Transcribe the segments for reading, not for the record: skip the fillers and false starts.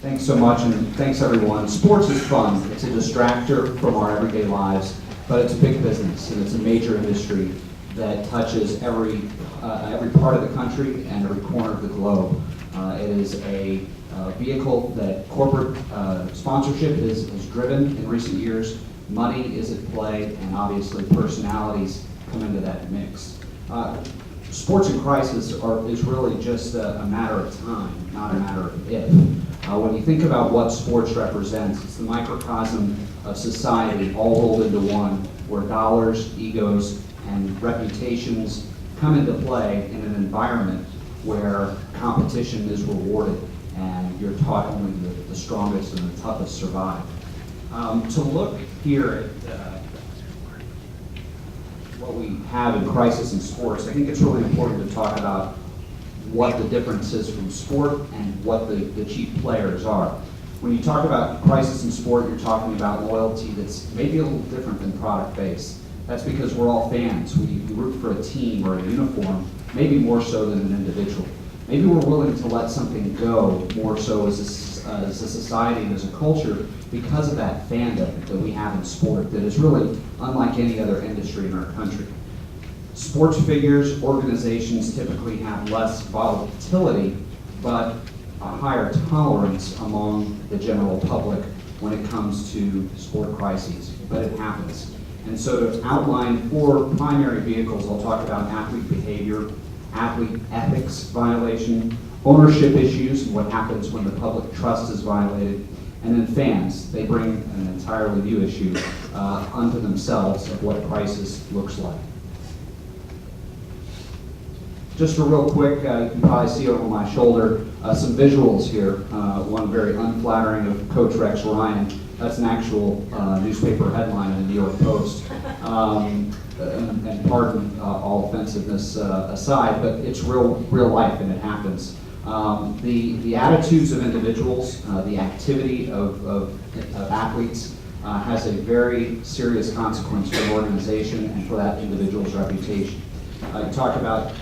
Thanks so much, and thanks everyone. Sports is fun. It's a distractor from our everyday lives, but it's a big business, and it's a major industry that touches every part of the country and every corner of the globe. It is a vehicle that corporate sponsorship has driven in recent years. Money is at play, and obviously personalities come into that mix. Sports in crisis is really just a matter of time, not a matter of if. When you think about what sports represents, it's the microcosm of society all rolled into one, where dollars, egos, and reputations come into play in an environment where competition is rewarded and you're taught only the strongest and the toughest survive. To look here at what we have in crisis in sports, I think it's really important to talk about what the difference is from sport and what the chief players are. When you talk about crisis in sport, you're talking about loyalty that's maybe a little different than product-based. That's because we're all fans. We root for a team or a uniform, maybe more so than an individual. Maybe we're willing to let something go more so as a society and as a culture because of that fandom that we have in sport that is really unlike any other industry in our country. Sports figures, organizations typically have less volatility, but a higher tolerance among the general public when it comes to sport crises, but it happens. And so to outline 4 primary vehicles, I'll talk about athlete behavior, athlete ethics violation, ownership issues, and what happens when the public trust is violated, and then fans. They bring an entirely new issue unto themselves of what crisis looks like. Just a real quick, you can probably see over my shoulder some visuals here. One very unflattering of Coach Rex Ryan. That's an actual newspaper headline in the New York Post. And pardon all offensiveness aside, but it's real life and it happens. The attitudes of individuals, the activity of athletes has a very serious consequence for an organization and for that individual's reputation. You talk about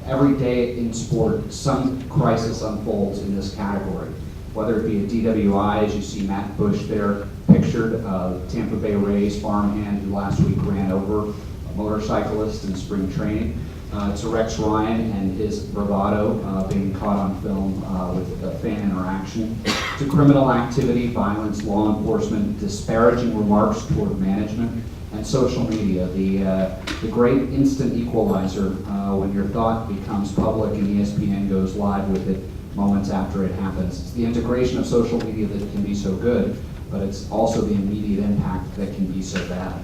every day in sport, some crisis unfolds in this category. Whether it be a DWI, as you see Matt Bush there pictured, Tampa Bay Rays farmhand who last week ran over a motorcyclist in spring training, to Rex Ryan and his bravado being caught on film with fan interaction, to criminal activity, violence, law enforcement, disparaging remarks toward management, and social media, the great instant equalizer when your thought becomes public and ESPN goes live with it moments after it happens. It's the integration of social media that can be so good, but it's also the immediate impact that can be so bad.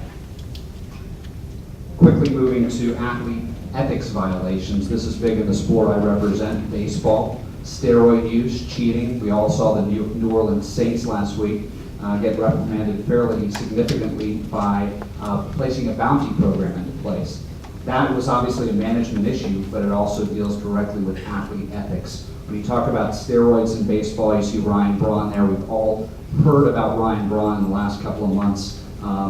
Quickly moving to athlete ethics violations. This is big in the sport I represent, baseball. Steroid use, cheating. We all saw the New Orleans Saints last week get reprimanded fairly significantly by placing a bounty program into place. That was obviously a management issue, but it also deals directly with athlete ethics. When you talk about steroids in baseball, you see Ryan Braun there. We've all heard about Ryan Braun in the last couple of months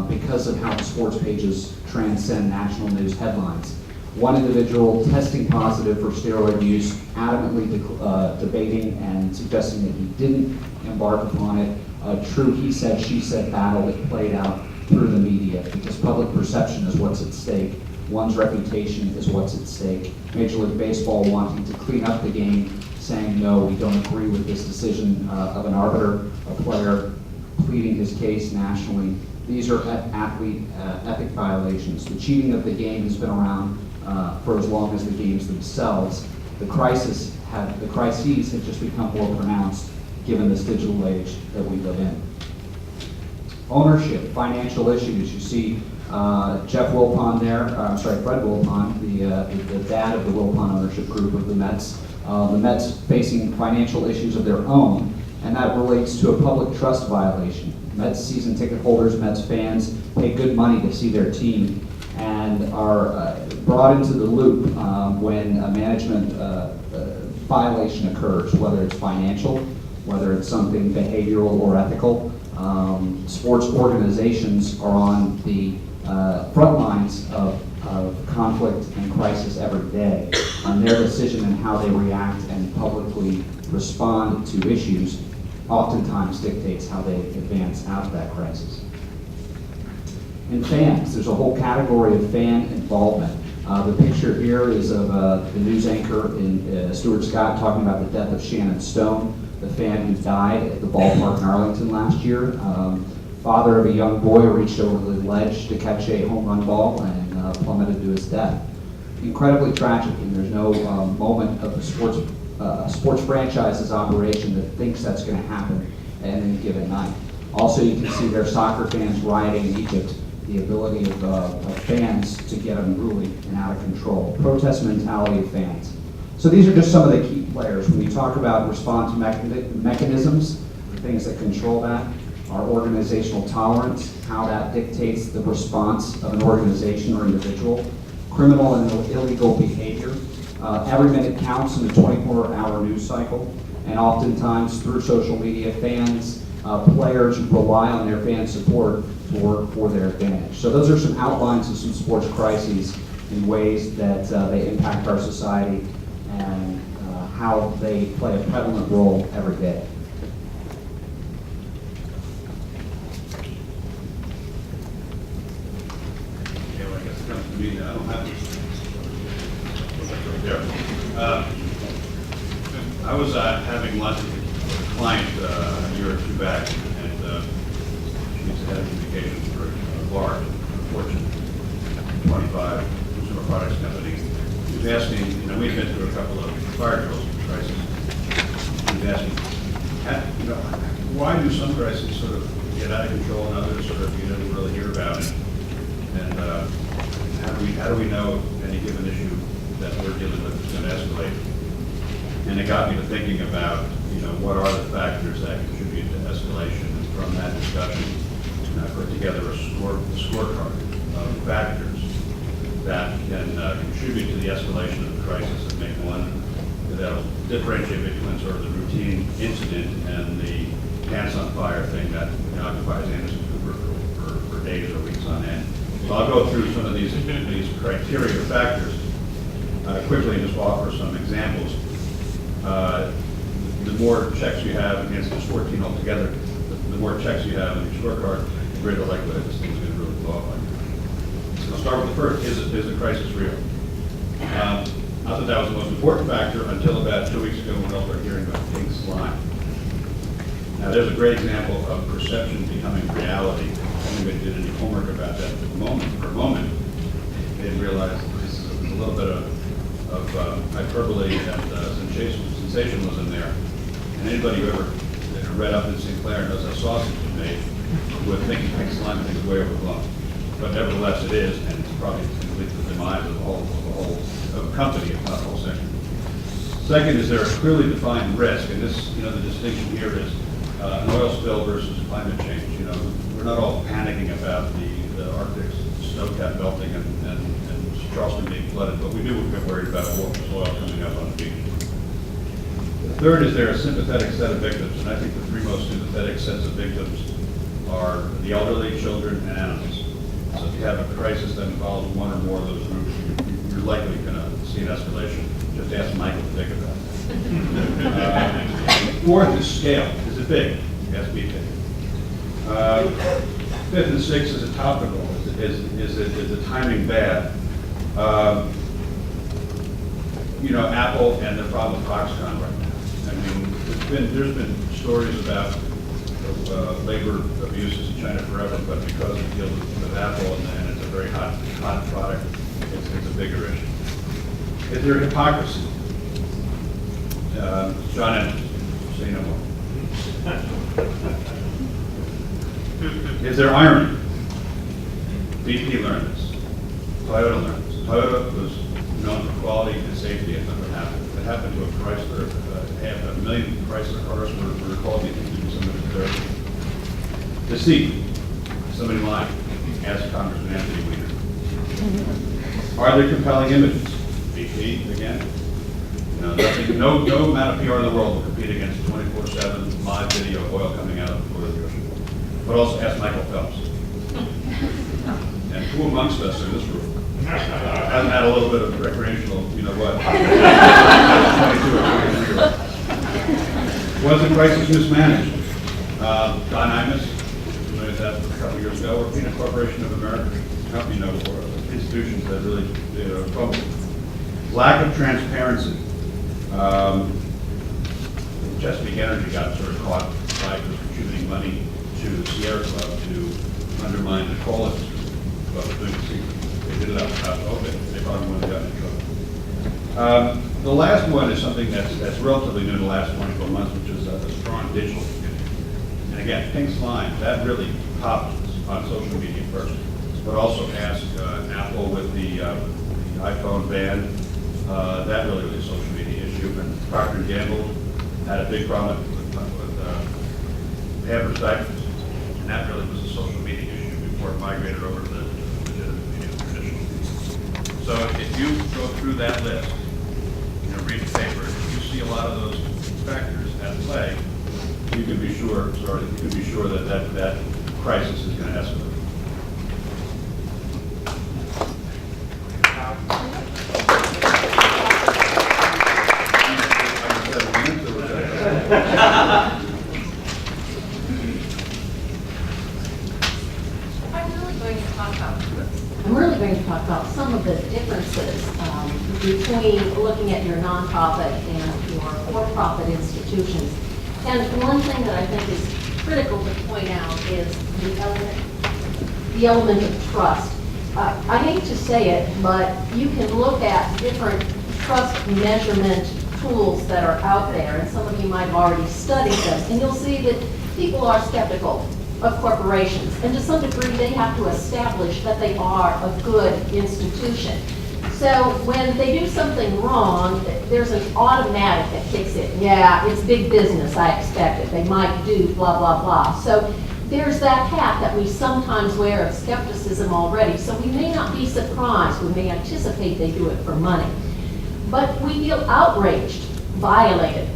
because of how the sports pages transcend national news headlines. One individual testing positive for steroid use, adamantly debating and suggesting that he didn't embark upon it. A true he said, she said battle that played out through the media because public perception is what's at stake. One's reputation is what's at stake. Major League Baseball wanting to clean up the game, saying no, we don't agree with this decision of an arbiter, a player pleading his case nationally. These are athlete ethic violations. The cheating of the game has been around for as long as the games themselves. The crises have just become more pronounced given this digital age that we live in. Ownership, financial issues. You see Fred Wilpon, the dad of the Wilpon ownership group of the Mets. The Mets facing financial issues of their own, and that relates to a public trust violation. Mets season ticket holders, Mets fans pay good money to see their team and are brought into the loop when a management violation occurs, whether it's financial, whether it's something behavioral or ethical. Sports organizations are on the front lines of conflict and crisis every day, and their decision in how they react and publicly respond to issues oftentimes dictates how they advance out of that crisis. And fans, there's a whole category of fan involvement. The picture here is of the news anchor in Stuart Scott talking about the death of Shannon Stone, the fan who died at the ballpark in Arlington last year. Father of a young boy reached over the ledge to catch a home run ball and plummeted to his death. Incredibly tragic, and there's no moment of the sports franchise's operation that thinks that's going to happen at any given night. Also, you can see there soccer fans rioting in Egypt, the ability of fans to get unruly and out of control. Protest mentality of fans. So these are just some of the key players. When we talk about response mechanisms, things that control that, our organizational tolerance, how that dictates the response of an organization or individual, criminal and illegal behavior. Every minute counts in the 24-hour news cycle, and oftentimes through social media, fans, players rely on their fan support for their advantage. So those are some outlines of some sports crises in ways that they impact our society and how they play a prevalent role every day. Yeah, well, I guess it comes to me. I don't have this. I was having lunch with a client a year or two back, and she's head of communications for a large, Fortune 25 consumer products company. She was asking, we've been through a couple of fire drills crises. She was asking, why do some crises sort of get out of control and others sort of you don't really hear about it? And how do we know any given issue that we're dealing with is going to escalate? And it got me to thinking about, what are the factors that contribute to escalation? And from that discussion, I put together a scorecard of factors that can contribute to the escalation of the crisis and make one that'll differentiate between sort of the routine incident and the pants on fire thing that occupies Anderson Cooper for days or weeks on end. So I'll go through some of these criteria or factors quickly and just offer some examples. The more checks you have against this 14 altogether, the more checks you have in your scorecard, the greater likelihood this thing's going to really blow up on you. So I'll start with the first, is the crisis real? I thought that was the most important factor until about 2 weeks ago when we all started hearing about pink slime. Now there's a great example of perception becoming reality. Anybody did any homework about that for a moment, they'd realize this is a little bit of hyperbole and sensationalism there. And anybody who ever read up in Sinclair knows how sausage is made would think pink slime and think it's way overblown. But nevertheless it is, and it's probably going to lead to the demise of the whole company, if not the whole sector. Second, is there a clearly defined risk? And this, the distinction here is an oil spill versus climate change. We're not all panicking about the Arctic snow cap melting and Charleston being flooded, but we do get worried about oil coming up on the beach. The third is there a sympathetic set of victims, and I think the three most sympathetic sets of victims are the elderly, children, and animals. So if you have a crisis that involves one or more of those groups, you're likely going to see an escalation. Just ask Michael to think about it. Fourth is scale. Is it big? It has to be big. Fifth and sixth is it topical? Is the timing bad? Apple and the problem with Foxconn right now. I mean, there's been stories about labor abuses in China forever, but because it deals with Apple and it's a very hot product, it's a bigger issue. Is there hypocrisy? John Edmonds, say no more. Is there irony? BP learned this. Toyota learned this. Toyota was known for quality and safety, and nothing happened. It happened to a Chrysler. 500,000 Chrysler cars were recalled because somebody was there. Deceit. Somebody lying. Ask Congressman Anthony Weiner. Are there compelling images? BP again. No amount of PR in the world will compete against 24/7 live video of oil coming out of the ocean. But also ask Michael Phelps. And who amongst us in this room hasn't had a little bit of recreational, 22 or 23 years. Was the crisis mismanaged? Don Imus, doing that a couple of years ago, or Peanut Corporation of America, company note for institutions that really fumble. Lack of transparency. Chesapeake Energy got sort of caught by contributing money to the Sierra Club to undermine the coal industry. But they did it out without open. They probably wouldn't have gotten in trouble. The last one is something that's relatively new in the last 24 months, which is a strong digital community. And again, Pink's line, that really popped on social media first, but also ask Apple with the iPhone ban. That really was a social media issue. And Procter & Gamble had a big problem with Pampers diapers, and that really was a social media issue before it migrated over to the traditional. So if you go through that list, read the paper, if you see a lot of those factors at play, you can be sure that crisis is going to escalate. I'm really going to talk about some of the differences between looking at your nonprofit and your for-profit institutions. And one thing that I think is critical to point out is the element of trust. I hate to say it, but you can look at different trust measurement tools that are out there, and some of you might have already studied them, and you'll see that people are skeptical of corporations, and to some degree they have to establish that they are a good institution. So when they do something wrong, there's an automatic that kicks in. Yeah, it's big business, I expect it. They might do blah, blah, blah. So there's that hat that we sometimes wear of skepticism already. So we may not be surprised. We may anticipate they do it for money. But we feel outraged, violated,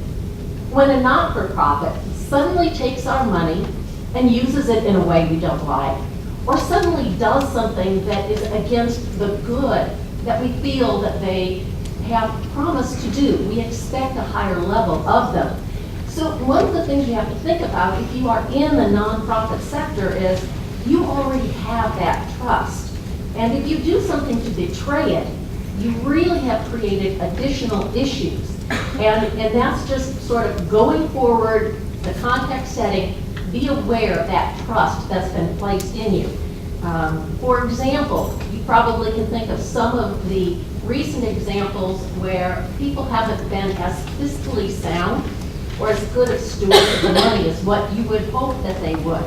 when a not-for-profit suddenly takes our money and uses it in a way we don't like, or suddenly does something that is against the good that we feel that they have promised to do. We expect a higher level of them. So one of the things you have to think about if you are in the nonprofit sector is you already have that trust. And if you do something to betray it, you really have created additional issues. And that's just sort of going forward, the context setting, be aware of that trust that's been placed in you. For example, you probably can think of some of the recent examples where people haven't been as fiscally sound or as good a stewards of the money as what you would hope that they would.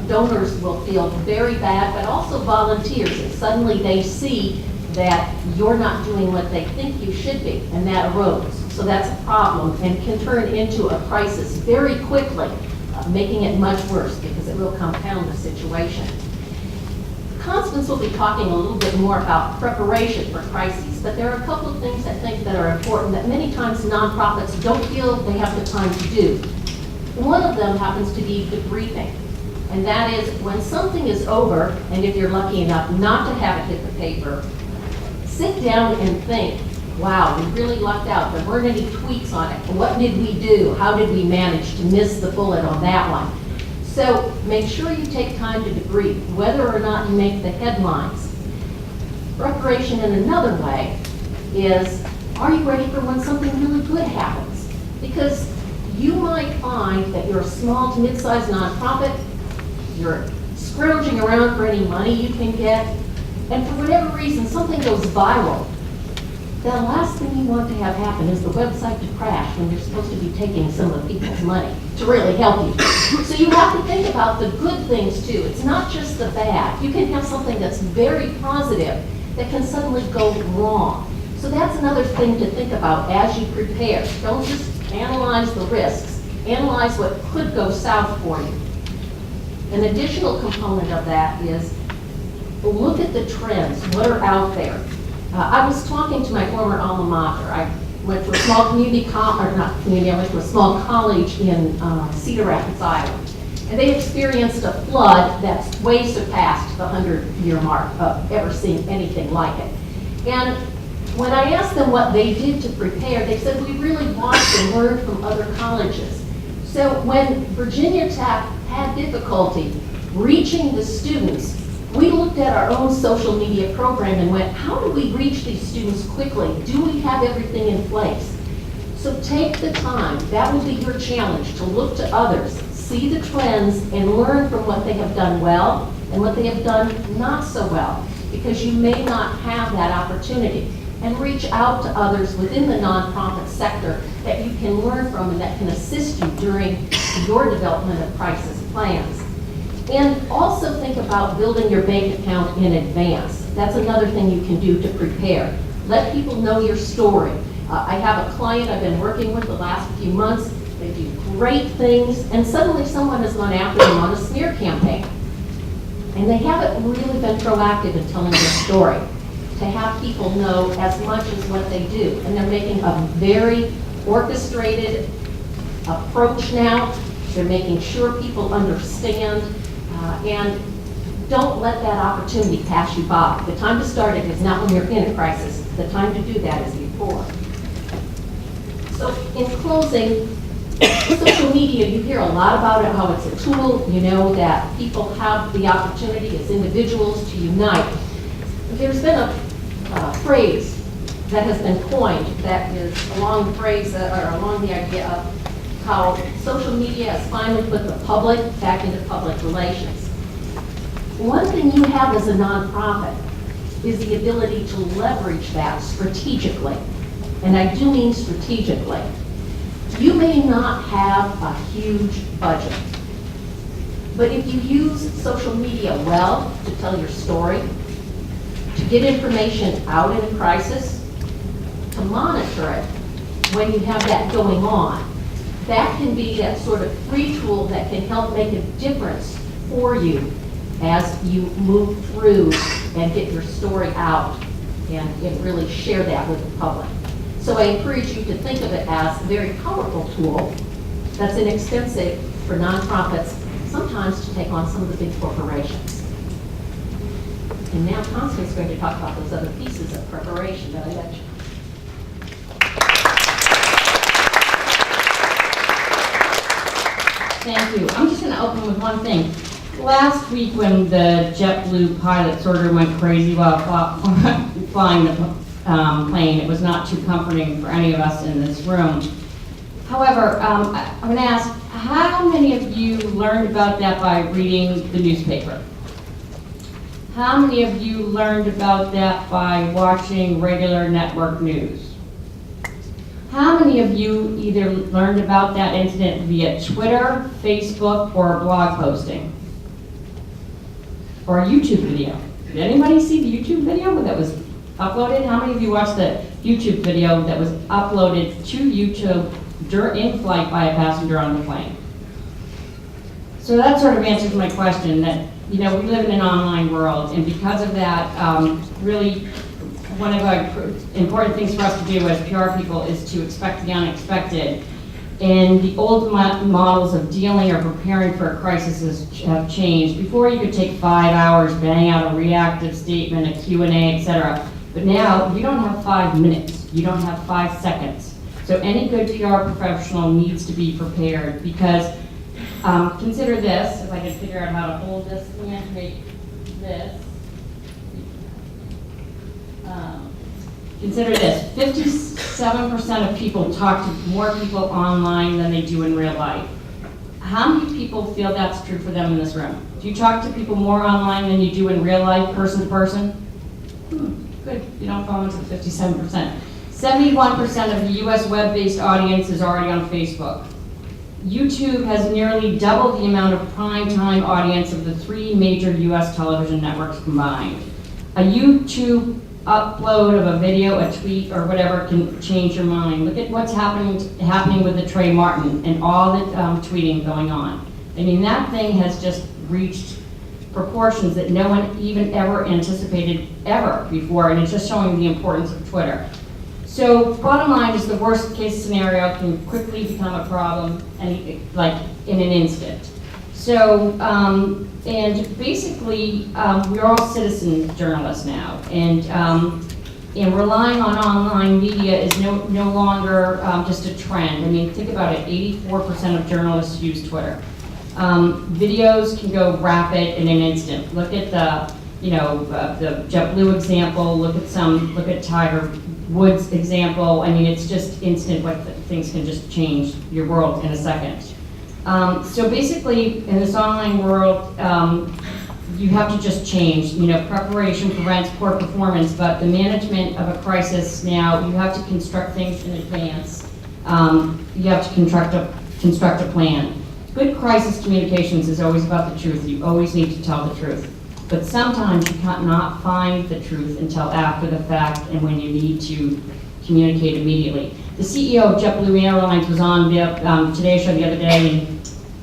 Donors will feel very bad, but also volunteers, if suddenly they see that you're not doing what they think you should be, and that erodes. So that's a problem and can turn into a crisis very quickly, making it much worse because it will compound the situation. Constance will be talking a little bit more about preparation for crises, but there are a couple of things I think that are important that many times nonprofits don't feel they have the time to do. One of them happens to be debriefing, and that is when something is over, and if you're lucky enough not to have it hit the paper, sit down and think, wow, we really lucked out. There weren't any tweaks on it. What did we do? How did we manage to miss the bullet on that one? So make sure you take time to debrief, whether or not you make the headlines. Preparation in another way is, are you ready for when something really good happens? Because you might find that you're a small to mid-sized nonprofit, you're scrounging around for any money you can get, and for whatever reason, something goes viral. The last thing you want to have happen is the website to crash when you're supposed to be taking some of the people's money to really help you. So you have to think about the good things too. It's not just the bad. You can have something that's very positive that can suddenly go wrong. So that's another thing to think about as you prepare. Don't just analyze the risks. Analyze what could go south for you. An additional component of that is look at the trends. What are out there? I was talking to my former alma mater. I went to a small community college, or not community, I went to a small college in Cedar Rapids, Iowa. And they experienced a flood that's way surpassed the 100-year mark of ever seeing anything like it. And when I asked them what they did to prepare, they said, we really watched and learned from other colleges. So when Virginia Tech had difficulty reaching the students, we looked at our own social media program and went, how do we reach these students quickly? Do we have everything in place? So take the time, that will be your challenge, to look to others, see the trends, and learn from what they have done well and what they have done not so well, because you may not have that opportunity. And reach out to others within the nonprofit sector that you can learn from and that can assist you during your development of crisis plans. And also think about building your bank account in advance. That's another thing you can do to prepare. Let people know your story. I have a client I've been working with the last few months. They do great things, and suddenly someone has gone after them on a smear campaign. And they haven't really been proactive in telling their story, to have people know as much as what they do. And they're making a very orchestrated approach now. They're making sure people understand, and don't let that opportunity pass you by. The time to start it is not when you're in a crisis. The time to do that is before. So in closing, social media, you hear a lot about it, how it's a tool, you know, that people have the opportunity as individuals to unite. There's been a phrase that has been coined that is along the phrase, or along the idea of how social media has finally put the public back into public relations. One thing you have as a nonprofit is the ability to leverage that strategically. And I do mean strategically. You may not have a huge budget, but if you use social media well to tell your story, to get information out in a crisis, to monitor it when you have that going on, that can be that sort of free tool that can help make a difference for you as you move through and get your story out and really share that with the public. So I encourage you to think of it as a very powerful tool that's inexpensive for nonprofits sometimes to take on some of the big corporations. And now Constance is going to talk about those other pieces of preparation that I mentioned. Thank you. I'm just going to open with one thing. Last week when the JetBlue pilot sort of went crazy while flying the plane, it was not too comforting for any of us in this room. However, I'm going to ask, how many of you learned about that by reading the newspaper? How many of you learned about that by watching regular network news? How many of you either learned about that incident via Twitter, Facebook, or blog posting? Or a YouTube video? Did anybody see the YouTube video that was uploaded? How many of you watched the YouTube video that was uploaded to YouTube in flight by a passenger on the plane? So that sort of answers my question that, you know, we live in an online world, and because of that, really one of our important things for us to do as PR people is to expect the unexpected. And the old models of dealing or preparing for a crisis have changed. Before, you could take 5 hours, bang out a reactive statement, a Q&A, etc. But now, you don't have 5 minutes. You don't have 5 seconds. So any good PR professional needs to be prepared, because consider this, if I can figure out how to hold this and make this. Consider this, 57% of people talk to more people online than they do in real life. How many people feel that's true for them in this room? Do you talk to people more online than you do in real life, person to person? Good, you don't fall into the 57%. 71% of the US web-based audience is already on Facebook. YouTube has nearly double the amount of prime-time audience of the 3 major US television networks combined. A YouTube upload of a video, a tweet, or whatever can change your mind. Look at what's happening with the Trey Martin and all the tweeting going on. I mean, that thing has just reached proportions that no one even ever anticipated ever before, and it's just showing the importance of Twitter. So bottom line is the worst case scenario can quickly become a problem, and like in an instant. So, and basically, we're all citizen journalists now, and And relying on online media is no longer just a trend. I mean, think about it, 84% of journalists use Twitter. Videos can go rapid in an instant. Look at the JetBlue example, look at Tiger Woods example. I mean, it's just instant what things can just change your world in a second. So basically, in this online world, you have to just change. Preparation prevents poor performance, but the management of a crisis now, you have to construct things in advance. You have to construct a plan. Good crisis communications is always about the truth. You always need to tell the truth. But sometimes you cannot find the truth until after the fact and when you need to communicate immediately. The CEO of JetBlue Airlines was on the Today Show the other day,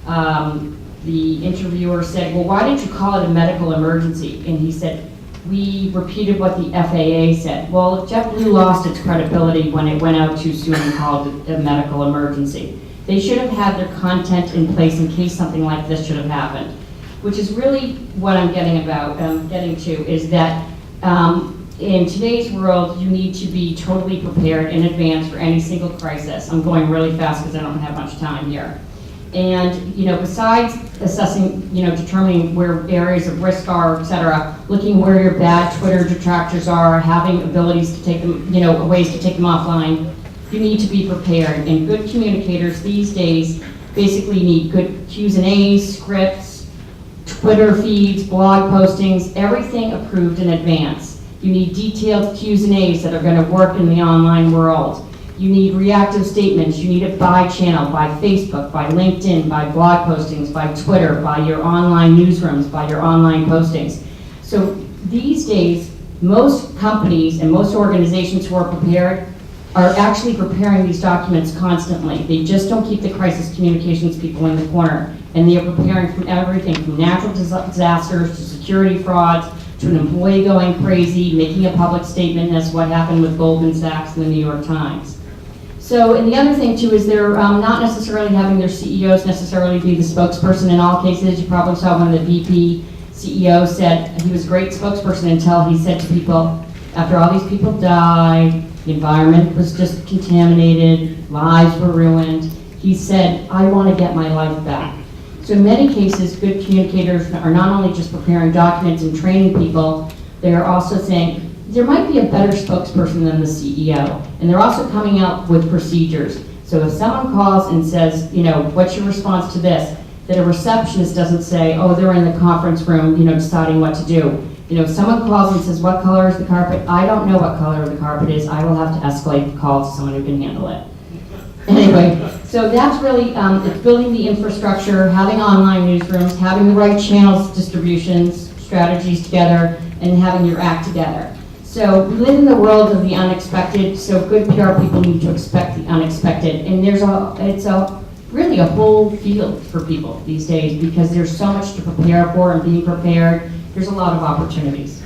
and the interviewer said, well, why didn't you call it a medical emergency? And he said, we repeated what the FAA said. Well, JetBlue lost its credibility when it went out too soon and called it a medical emergency. They should have had their content in place in case something like this should have happened, which is really what I'm getting to, is that in today's world, you need to be totally prepared in advance for any single crisis. I'm going really fast because I don't have much time here. And, besides assessing, determining where areas of risk are, et cetera, looking where your bad Twitter detractors are, having abilities to take them, ways to take them offline, you need to be prepared. And good communicators these days basically need good Q's and A's, scripts, Twitter feeds, blog postings, everything approved in advance. You need detailed Q's and A's that are going to work in the online world. You need reactive statements. You need it by channel, by Facebook, by LinkedIn, by blog postings, by Twitter, by your online newsrooms, by your online postings. So these days, most companies and most organizations who are prepared are actually preparing these documents constantly. They just don't keep the crisis communications people in the corner. And they are preparing from everything from natural disasters to security frauds to an employee going crazy, making a public statement as what happened with Goldman Sachs and the New York Times. So, and the other thing too is they're not necessarily having their CEOs necessarily be the spokesperson in all cases. You probably saw one of the VP CEOs said he was a great spokesperson until he said to people, after all these people died, the environment was just contaminated, lives were ruined, he said, I want to get my life back. So in many cases, good communicators are not only just preparing documents and training people, they are also saying, there might be a better spokesperson than the CEO. And they're also coming out with procedures. So if someone calls and says, what's your response to this? That a receptionist doesn't say, oh, they're in the conference room, deciding what to do. If someone calls and says, what color is the carpet? I don't know what color the carpet is. I will have to escalate the call to someone who can handle it. Anyway, so that's really, it's building the infrastructure, having online newsrooms, having the right channels, distributions, strategies together, and having your act together. So we live in the world of the unexpected, so good PR people need to expect the unexpected. And it's really a whole field for people these days because there's so much to prepare for, and being prepared, there's a lot of opportunities.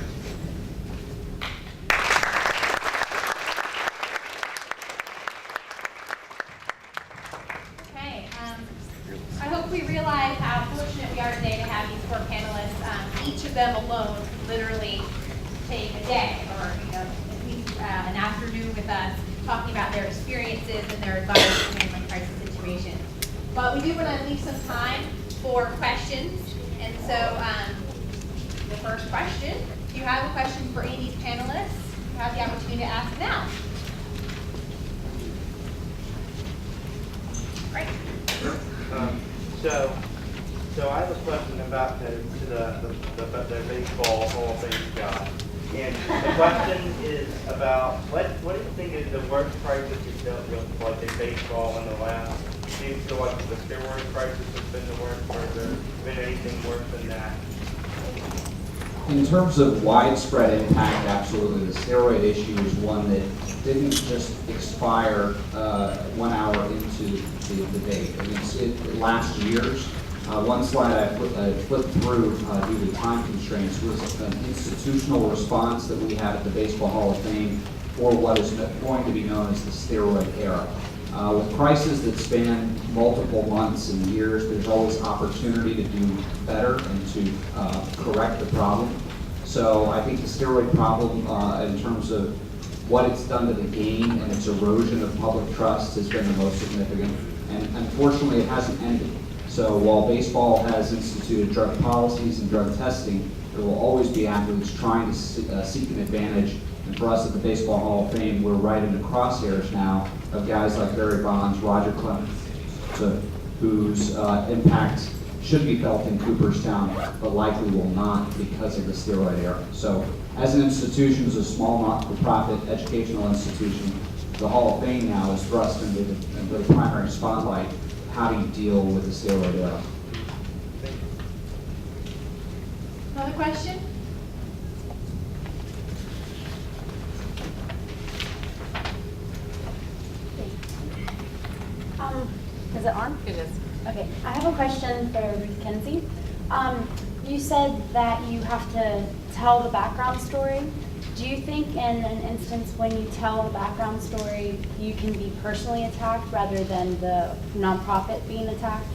Okay, I hope we realize how fortunate we are today to have these four panelists. Each of them alone literally take a day or at least an afternoon with us talking about their experiences and their advice in handling crisis situations. But we do want to leave some time for questions. And so the first question, if you have a question for any of these panelists, you have the opportunity to ask now. Great. So I have a question about the baseball Hall of Fame guy. And the question is about what do you think is the worst crisis you've dealt with, like in baseball in the last? Do you feel like the steroid crisis has been the worst, or has there been anything worse than that? In terms of widespread impact, absolutely. The steroid issue is one that didn't just expire 1 hour into the debate. I mean, it lasts years. One slide I flipped through due to time constraints was an institutional response that we had at the Baseball Hall of Fame for what is going to be known as the steroid era. With crises that span multiple months and years, there's always opportunity to do better and to correct the problem. So I think the steroid problem in terms of what it's done to the game and its erosion of public trust has been the most significant. And unfortunately, it hasn't ended. So while baseball has instituted drug policies and drug testing, there will always be athletes trying to seek an advantage. And for us at the Baseball Hall of Fame, we're right in the crosshairs now of guys like Barry Bonds, Roger Clemens, whose impact should be felt in Cooperstown, but likely will not because of the steroid era. So as an institution, as a small not-for-profit educational institution, the Hall of Fame now is thrust into the primary spotlight. How do you deal with the steroid era? Another question? Is it on? It is. Okay, I have a question for Ruth Kinzey. You said that you have to tell the background story. Do you think in an instance when you tell the background story, you can be personally attacked rather than the nonprofit being attacked?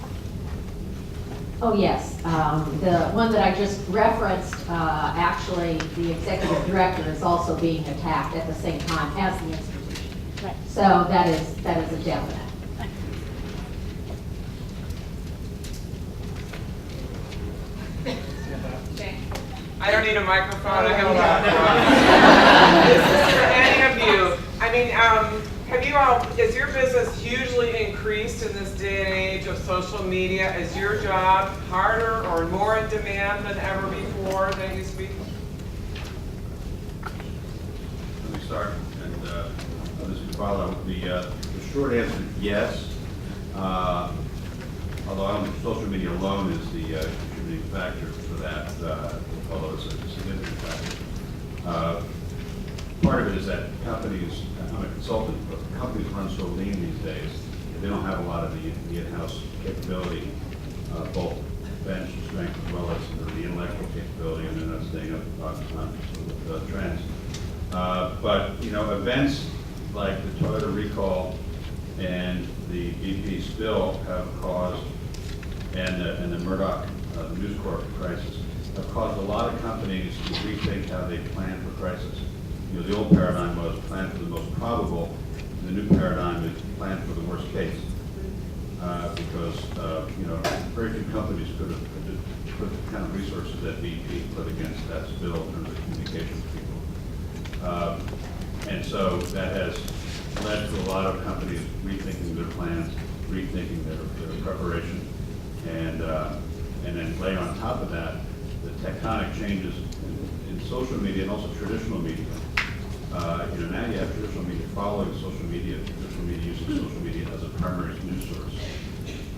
Oh, yes. The one that I just referenced, actually, the executive director is also being attacked at the same time as the institution. Right. So that is a definite. I don't need a microphone, I have a laptop. This is for any of you. I mean, have you all, is your business hugely increased in this day and age of social media? Is your job harder or more in demand than ever before than it used to be? Let me start, and others can follow. The short answer is yes. Although I don't think social media alone is the contributing factor for that, although it's a significant factor. Part of it is that companies, I'm a consultant, but companies run so lean these days, they don't have a lot of the in-house capability, both bench strength as well as the intellectual capability, and they're not staying up on trends. But, you know, events like the Toyota recall and the BP spill have caused, and the Murdoch, the News Corp crisis, have caused a lot of companies to rethink how they plan for crisis. You know, the old paradigm was plan for the most probable, and the new paradigm is plan for the worst case. Because, you know, very few companies could have put the kind of resources that BP put against that spill in terms of communication with people. And so that has led to a lot of companies rethinking their plans, rethinking their preparation, and then laying on top of that the tectonic changes in social media and also traditional media. You know, now you have traditional media following social media, traditional media using social media as a primary news source.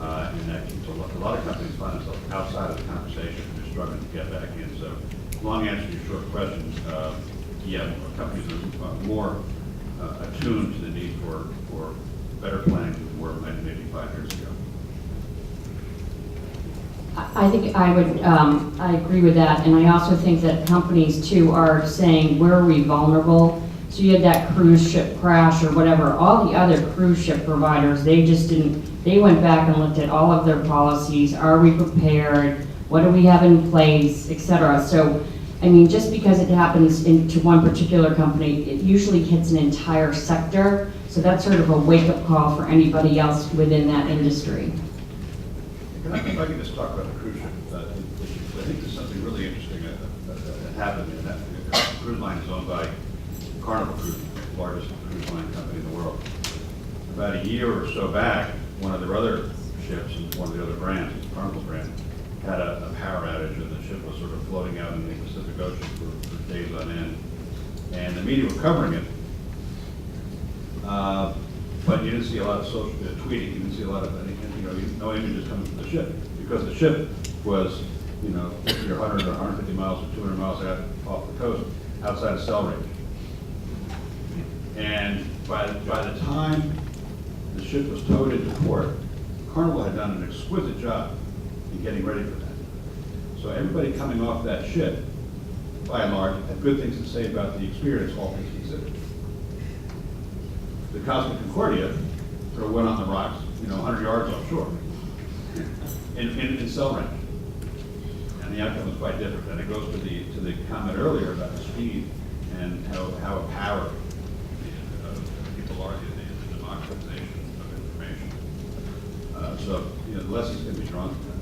And that keeps a lot of companies find themselves outside of the conversation and they're struggling to get back in. So, long answer to your short question, yeah, companies are more attuned to the need for better planning than they were maybe 5 years ago. I think I would, I agree with that, and I also think that companies too are saying, where are we vulnerable? So you had that cruise ship crash or whatever, all the other cruise ship providers, they just didn't, they went back and looked at all of their policies, are we prepared, what do we have in place, et cetera. So, I mean, just because it happens to one particular company, it usually hits an entire sector, so that's sort of a wake-up call for anybody else within that industry. If I could just talk about the cruise ship issue, I think there's something really interesting that happened in that. The cruise line is owned by Carnival Cruise, the largest cruise line company in the world. About a year or so back, one of their other ships, and one of the other brands, the Carnival brand, had a power outage, and the ship was sort of floating out in the Pacific Ocean for days on end. And the media were covering it. But you didn't see a lot of social tweeting. You didn't see a lot of no images coming from the ship because the ship was, 50 or 100 or 150 miles or 200 miles out off the coast, outside of sail range. And by the time the ship was towed into port, Carnival had done an exquisite job in getting ready for that. So everybody coming off that ship, by and large, had good things to say about the experience, all things considered. The Cosmic Concordia sort of went on the rocks, 100 yards offshore, in sail range. And the outcome was quite different. And it goes to the comment earlier about the speed and how a power are the democratization of information. So, you know, the lessons can be drawn from that.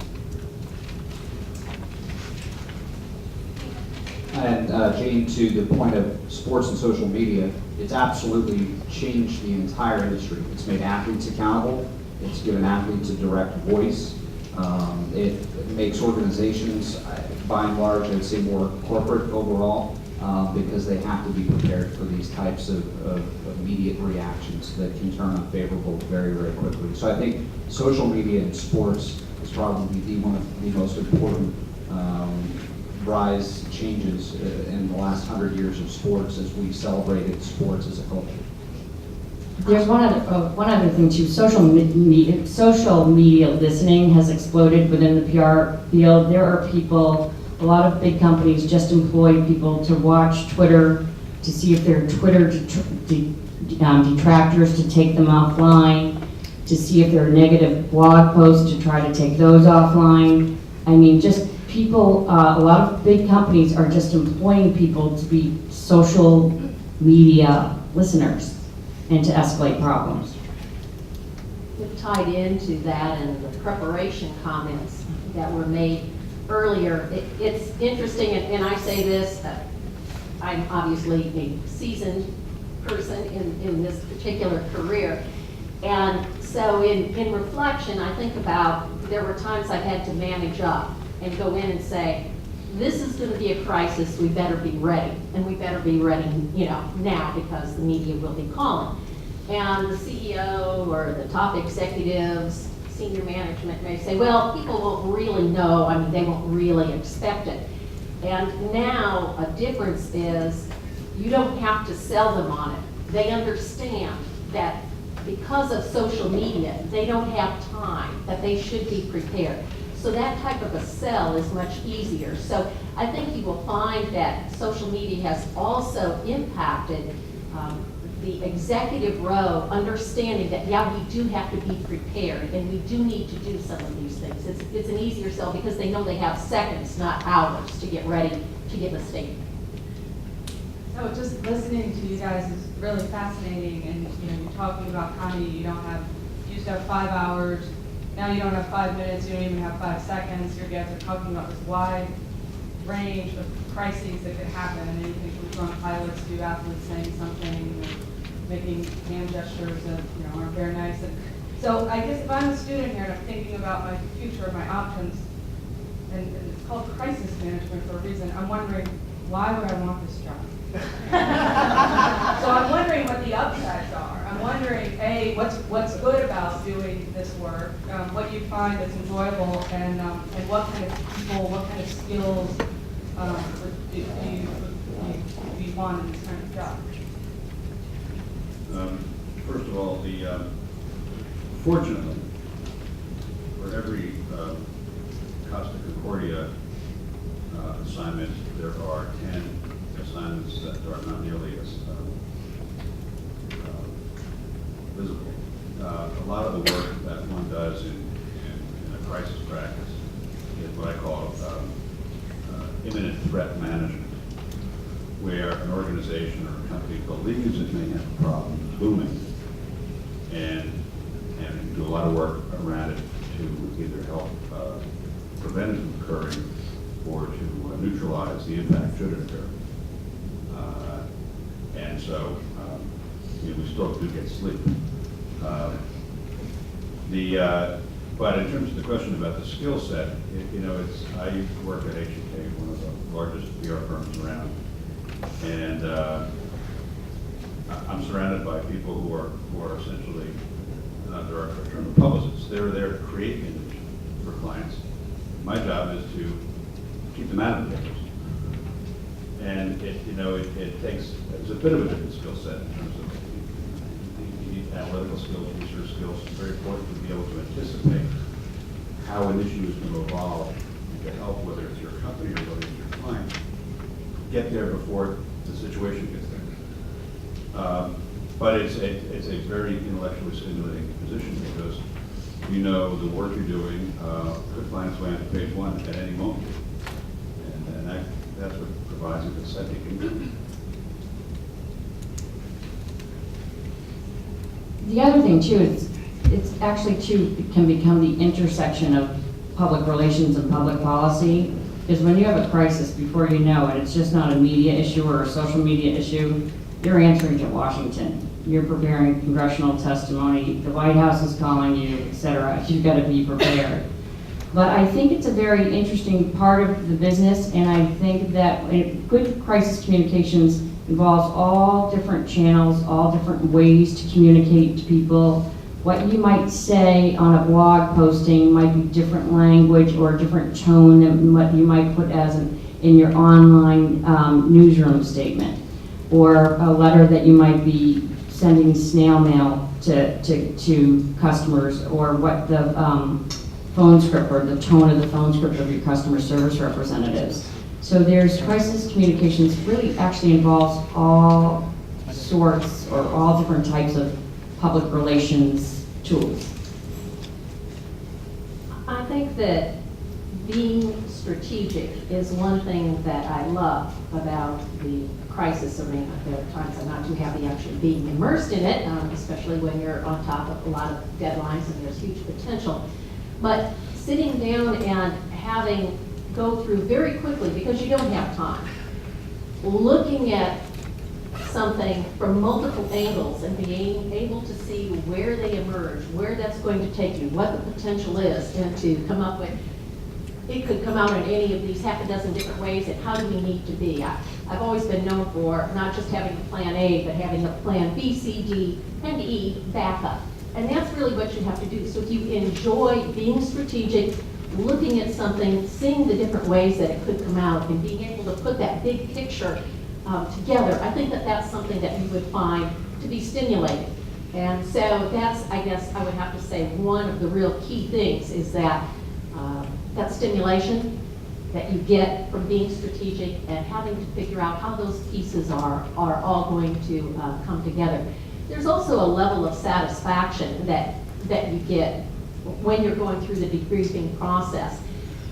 And Jane, to the point of sports and social media, it's absolutely changed the entire industry. It's made athletes accountable. It's given athletes a direct voice. It makes organizations, by and large, I'd say more corporate overall, because they have to be prepared for these types of immediate reactions that can turn unfavorable very, very quickly. So I think social media in sports is probably one of the most important rise changes in the last 100 years of sports as we celebrated sports as a culture. There's one other thing too. Social media listening has exploded within the PR field. There are people, a lot of big companies just employ people to watch Twitter to see if there are Twitter detractors to take them offline, to see if there are negative blog posts to try to take those offline. I mean, just people, a lot of big companies are just employing people to be social media listeners and to escalate problems. It tied into that and the preparation comments that were made earlier. It's interesting, and I say this, I'm obviously a seasoned person in this particular career. And so in reflection, I think about, there were times I had to manage up and go in and say, this is going to be a crisis, we better be ready. And we better be ready, you know, now, because the media will be calling. And the CEO or the top executives, senior management may say, well, people won't really know, I mean, they won't really expect it. And now a difference is you don't have to sell them on it. They understand that because of social media, they don't have time, that they should be prepared. So that type of a sell is much easier. So I think you will find that social media has also impacted the executive row, understanding that, yeah, we do have to be prepared and we do need to do some of these things. It's an easier sell because they know they have seconds, not hours, to get ready to give a statement. So just listening to you guys is really fascinating, and you know, you're talking about comedy, you used to have 5 hours, now you don't have 5 minutes, you don't even have 5 seconds. Your guys are talking about this wide range of crises that could happen, and anything from drunk pilots to athletes saying something, or making hand gestures that aren't very nice. And so I guess if I'm a student here and I'm thinking about my future, my options, and it's called crisis management for a reason, I'm wondering, why would I want this job? So I'm wondering what the upsides are. I'm wondering, A, what's good about doing this work, what you find that's enjoyable, and what kind of people, what kind of skills do you want in this kind of job? First of all, fortunately, for every Costa Concordia assignment, there are 10 assignments that are not nearly as visible. A lot of the work that one does in a crisis practice is what I call imminent threat management, where an organization or a company believes it may have a problem looming, and do a lot of work around it to either help prevent it from occurring or to neutralize the impact should it occur. And so we still do get sleep. But in terms of the question about the skill set, I used to work at H&K, one of the largest PR firms around, and I'm surrounded by people who are essentially not the term of publicists. They're there to create image for clients. My job is to keep them out of the papers. And it's a bit of a different skill set in terms of you need analytical skills, research skills. It's very important to be able to anticipate how an issue is going to evolve and to help, whether it's your company or whether it's your client, get there before the situation gets there. But it's a very intellectually stimulating position because the work you're doing could find its way onto page 1 at any moment. And that's what provides a good psychic income. The other thing too is, it's actually too, it can become the intersection of public relations and public policy. Because when you have a crisis, before you know it, it's just not a media issue or a social media issue. You're answering to Washington. You're preparing congressional testimony. The White House is calling you, et cetera. You've got to be prepared. But I think it's a very interesting part of the business, and I think that good crisis communications involves all different channels, all different ways to communicate to people. What you might say on a blog posting might be different language or different tone than what you might put as in your online newsroom statement, or a letter that you might be sending snail mail to customers, or what the phone script or the tone of the phone script of your customer service representatives. So there's crisis communications really actually involves all sorts or all different types of public relations tools. I think that being strategic is one thing that I love about the crisis arena. There are times I'm not too happy actually being immersed in it, especially when you're on top of a lot of deadlines and there's huge potential. But sitting down and having go through very quickly, because you don't have time, looking at something from multiple angles and being able to see where they emerge, where that's going to take you, what the potential is, and to come up with, it could come out in any of these half a dozen different ways, and how do we need to be? I've always been known for not just having a plan A, but having a plan B, C, D, and E backup. And that's really what you have to do. So if you enjoy being strategic, looking at something, seeing the different ways that it could come out, and being able to put that big picture together, I think that that's something that you would find to be stimulating. And so that's, I guess, I would have to say one of the real key things is that that stimulation that you get from being strategic and having to figure out how those pieces are all going to come together. There's also a level of satisfaction that you get when you're going through the debriefing process.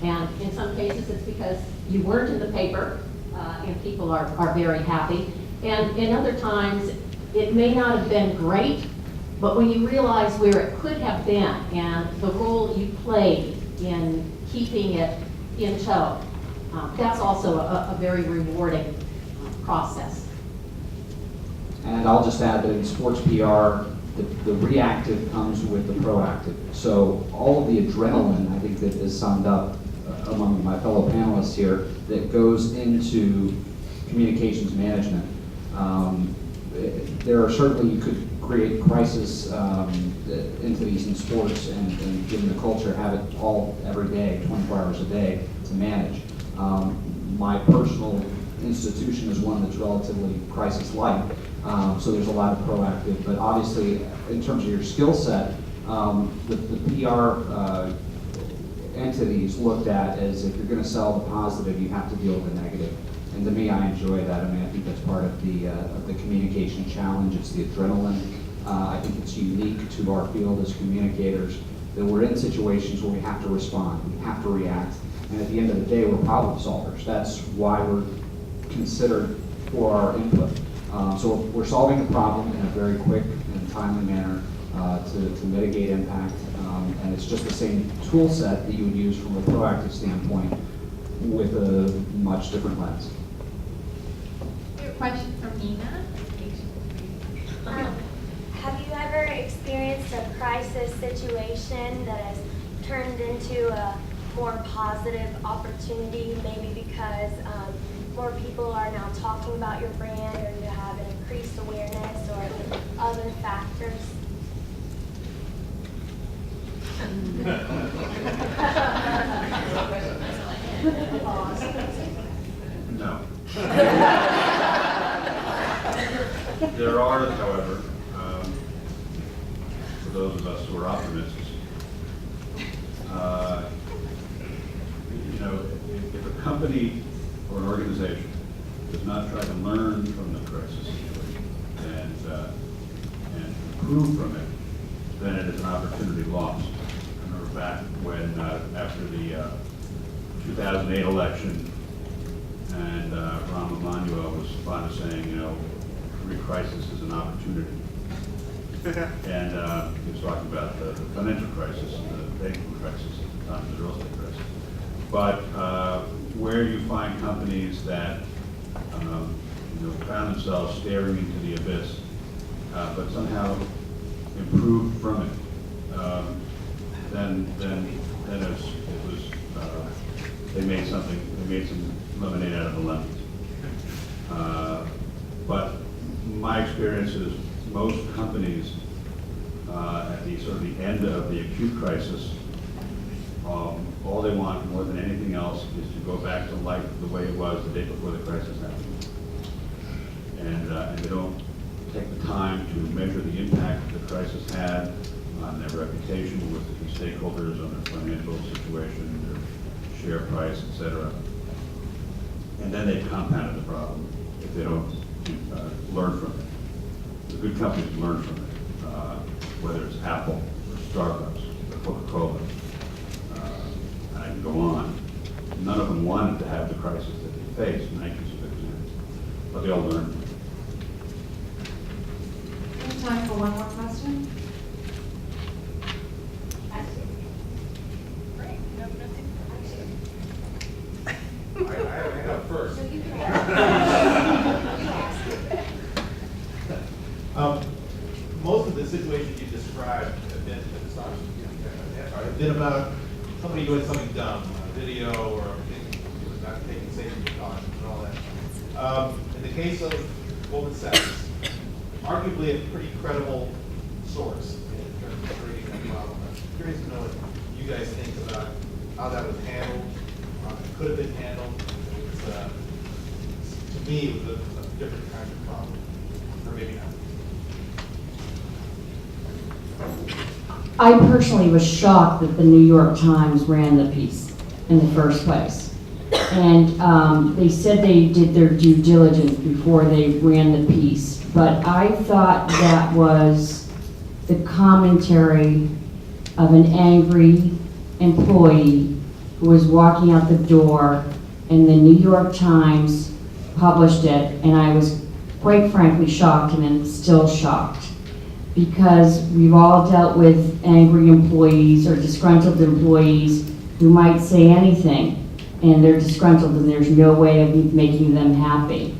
And in some cases, it's because you weren't in the paper, and people are very happy. And in other times, it may not have been great, but when you realize where it could have been and the role you played in keeping it in tow, that's also a very rewarding process. And I'll just add that in sports PR, the reactive comes with the proactive. So all of the adrenaline, I think, that is summed up among my fellow panelists here, that goes into communications management. There are certainly, you could create crisis entities in sports and given the culture, have it all every day, 24 hours a day to manage. My personal institution is one that's relatively crisis-like, so there's a lot of proactive, but obviously in terms of your skill set, the PR entities looked at as if you're going to sell the positive, you have to deal with the negative. And to me, I enjoy that. I mean, I think that's part of the communication challenge. It's the adrenaline. I think it's unique to our field as communicators that we're in situations where we have to respond, we have to react, and at the end of the day, we're problem solvers. That's why we're considered for our input. So we're solving a problem in a very quick and timely manner to mitigate impact, and it's just the same tool set that you would use from a proactive standpoint with a much different lens. We have a question from Nina. Have you ever experienced a crisis situation that has turned into a more positive opportunity, maybe because more people are now talking about your brand, or you have an increased awareness, or other factors? No. There are, however, for those of us who are optimists, if a company or an organization does not try to learn from the crisis situation and improve from it, then it is an opportunity lost. I remember back when, after the 2008 election, and Rahm Emanuel was fond of saying, every crisis is an opportunity. And he was talking about the financial crisis, the banking crisis at the time, the real estate crisis. But where you find companies that found themselves staring into the abyss, but somehow improved from it, then they made some lemonade out of the lemons. But my experience is most companies at the sort of the end of the acute crisis, all they want more than anything else is to go back to life the way it was the day before the crisis happened. And they don't take the time to measure the impact the crisis had on their reputation with the stakeholders, on their financial situation, their share price, et cetera. And then they've compounded the problem if they don't learn from it. The good companies learn from it, whether it's Apple or Starbucks or Coca-Cola. And I can go on. None of them wanted to have the crisis that they faced, Nike's a good example, but they all learned. We have time for one more question. Great. No, nothing. I got first. Most of the situations you described have been about somebody doing something dumb, a video or not taking safety precautions and all that. In the case of Goldman Sachs, arguably a pretty credible source in terms of creating that problem. I'm curious to know what you guys think about how that was handled, could have been handled. To me, it was a different kind of problem, or maybe not. I personally was shocked that the New York Times ran the piece in the first place. And they said they did their due diligence before they ran the piece. But I thought that was the commentary of an angry employee who was walking out the door, and the New York Times published it, and I was quite frankly shocked, and I'm still shocked. Because we've all dealt with angry employees or disgruntled employees who might say anything, and they're disgruntled and there's no way of making them happy.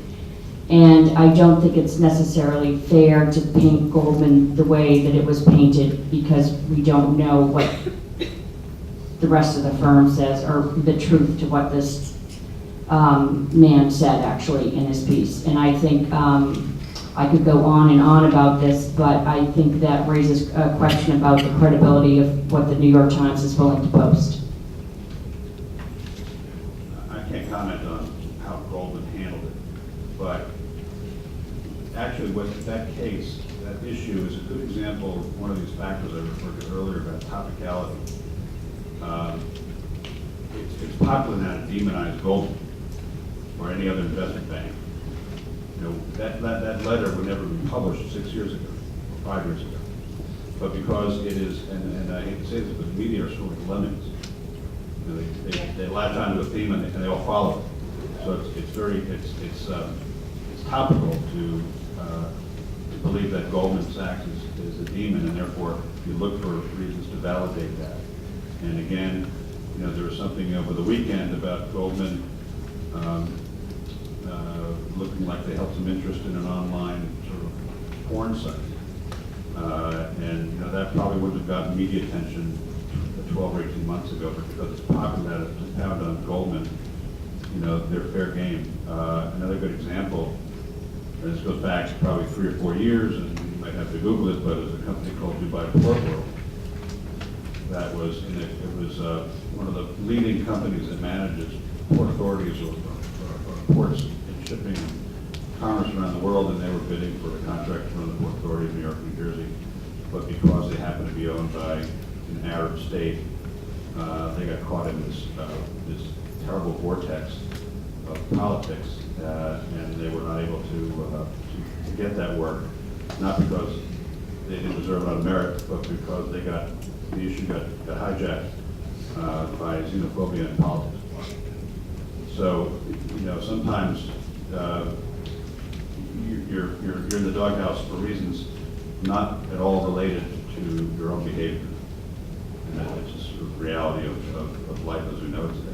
And I don't think it's necessarily fair to paint Goldman the way that it was painted, because we don't know what the rest of the firm says, or the truth to what this man said actually in his piece. And I think I could go on and on about this, but I think that raises a question about the credibility of what the New York Times is willing to post. I can't comment on how Goldman handled it, but actually with that case, that issue is a good example of one of these factors I referred to earlier about topicality. It's popular now to demonize Goldman or any other investment bank. You know, that letter would never have been published 6 years ago, or 5 years ago. But because it is, and I hate to say this, but the media are sort of like lemons. You know, they latch onto a theme and they all follow it. So it's topical to believe that Goldman Sachs is a demon, and therefore you look for reasons to validate that. And again, you know, there was something over the weekend about Goldman looking like they held some interest in an online sort of porn site. And you know, that probably wouldn't have gotten media attention 12 or 18 months ago, but because it's popular to pound on Goldman, you know, they're fair game. Another good example, and this goes back probably 3 or 4 years, and you might have to Google it, but it's a company called Dubai Port World. That was, it was one of the leading companies that manages port authorities or ports and shipping commerce around the world, and they were bidding for a contract from the Port Authority of New York, New Jersey. But because they happen to be owned by an Arab state, they got caught in this terrible vortex of politics, and they were not able to get that work, not because they didn't deserve it on merit, but because the issue got hijacked by xenophobia and politics. So, you know, sometimes you're in the doghouse for reasons not at all related to your own behavior. And that's just a reality of life as we know it today.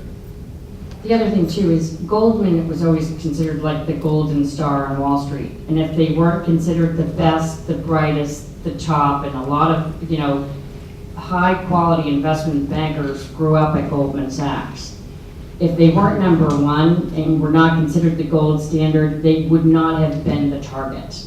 The other thing too is Goldman was always considered like the golden star on Wall Street. And if they weren't considered the best, the brightest, the top, and a lot of, high quality investment bankers grew up at Goldman Sachs. If they weren't number one and were not considered the gold standard, they would not have been the target.